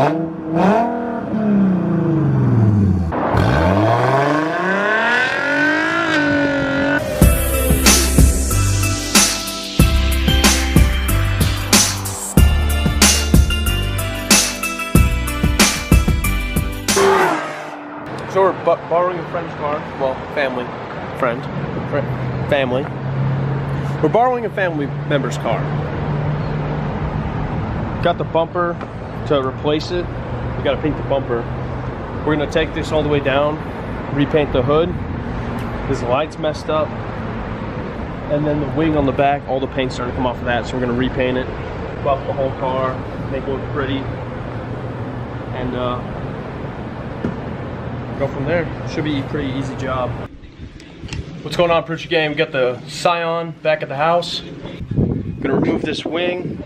So we're borrowing a friend's car. Well, family. Family. We're borrowing a family member's car. Got the bumper to replace it. We gotta paint the bumper. We're gonna take this all the way down, repaint the hood. This light's messed up. And then the wing on the back, all the paint's starting to come off of that, so we're gonna repaint it, buff the whole car, make it look pretty, and go from there. Should be a pretty easy job. What's going on, Perucci gang? We got the Scion back at the house. Gonna remove this wing.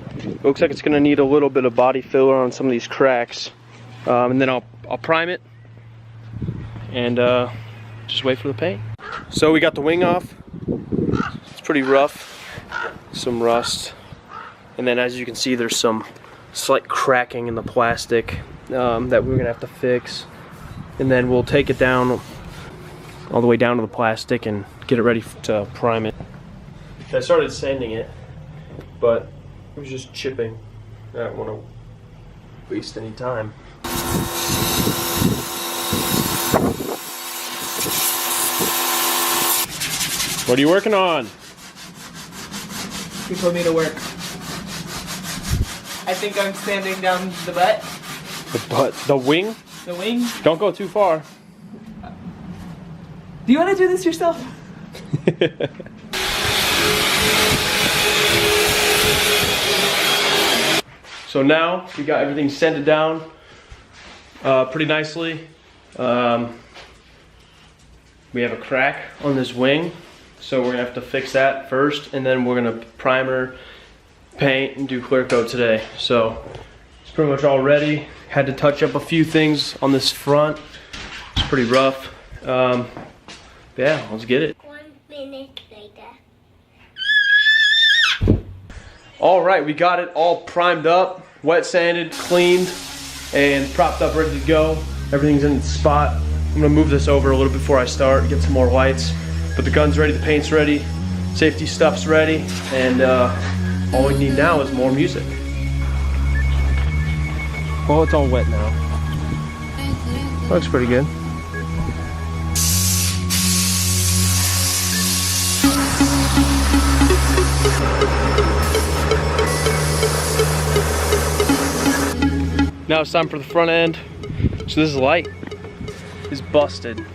Looks like it's gonna need a little bit of body filler on some of these cracks, and then I'll prime it and just wait for the paint. So we got the wing off. It's pretty rough, some rust, and then as you can see, there's some slight cracking in the plastic that we're gonna have to fix. And then we'll take it down all the way down to the plastic and get it ready to prime it. I started sanding it, but it was just chipping. I don't want to waste any time. What are you working on? You told me to work. I think I'm sanding down the butt. The butt? The wing? The wing? Don't go too far. Do you want to do this yourself? So now we got everything sanded down pretty nicely. We have a crack on this wing, so we're gonna have to fix that first, and then we're gonna primer, paint, and do clear coat today. So it's pretty much all ready. Had to touch up a few things on this front. It's pretty rough. Yeah, let's get it. 1 minute later. All right, we got it all primed up, wet sanded, cleaned, and propped up, ready to go. Everything's in its spot. I'm gonna move this over a little before I start, get some more lights. But the gun's ready, the paint's ready, safety stuff's ready, and all we need now is more music. Well, it's all wet now. Looks pretty good. Now it's time for the front end. So this light is busted.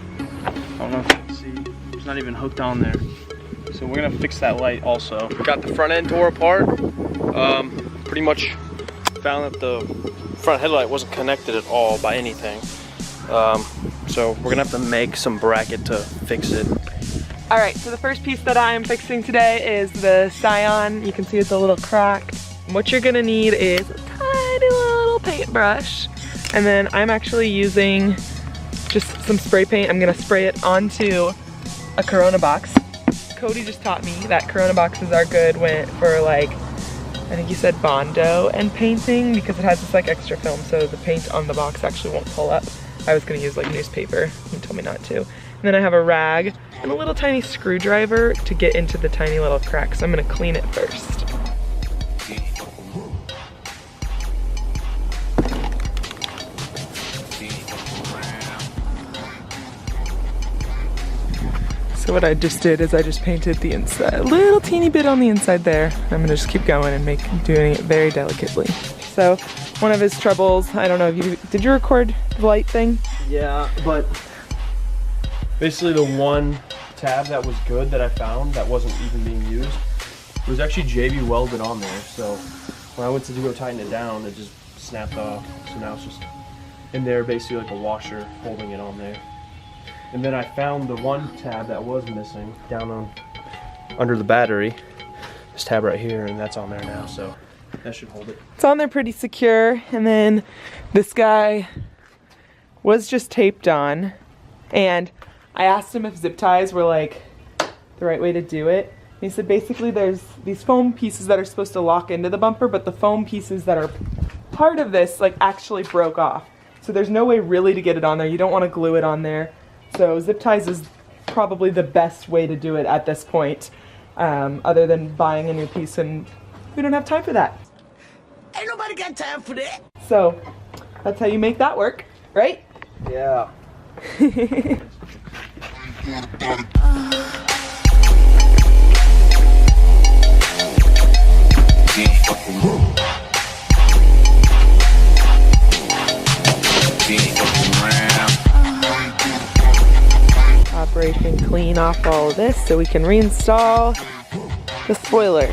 I don't know if you can see. It's not even hooked on there. So we're gonna fix that light also. Got the front end tore apart. Pretty much found that the front headlight wasn't connected at all by anything. So we're gonna have to make some bracket to fix it. All right, so the first piece that I'm fixing today is the Scion. You can see it's a little cracked. What you're gonna need is a tiny little paintbrush. And then I'm actually using just some spray paint. I'm gonna spray it onto a Corona box. Cody just taught me that Corona boxes are good for like, I think he said Bondo and painting, because it has this like extra film, so the paint on the box actually won't pull up. I was gonna use like newspaper, he told me not to. And then I have a rag and a little tiny screwdriver to get into the tiny little cracks. So I'm gonna clean it first. So what I just did is I just painted the inside, a little teeny bit on the inside there. I'm gonna just keep going and doing it very delicately. So one of his troubles, I don't know if did you record the light thing? Yeah, but basically the one tab that was good that I found that wasn't even being used was actually JB welded on there. So when I went to go tighten it down, it just snapped off. So now it's just in there, basically like a washer holding it on there. And then I found the one tab that was missing down under the battery. This tab right here, and that's on there now, so that should hold it. It's on there pretty secure, and then this guy was just taped on, and I asked him if zip ties were like the right way to do it. And he said basically there's these foam pieces that are supposed to lock into the bumper, but the foam pieces that are part of this like actually broke off. So there's no way really to get it on there. You don't want to glue it on there. So zip ties is probably the best way to do it at this point, other than buying a new piece, and we don't have time for that. Ain't nobody got time for that. So that's how you make that work, right? Yeah. Operation clean off all of this so we can reinstall the spoiler.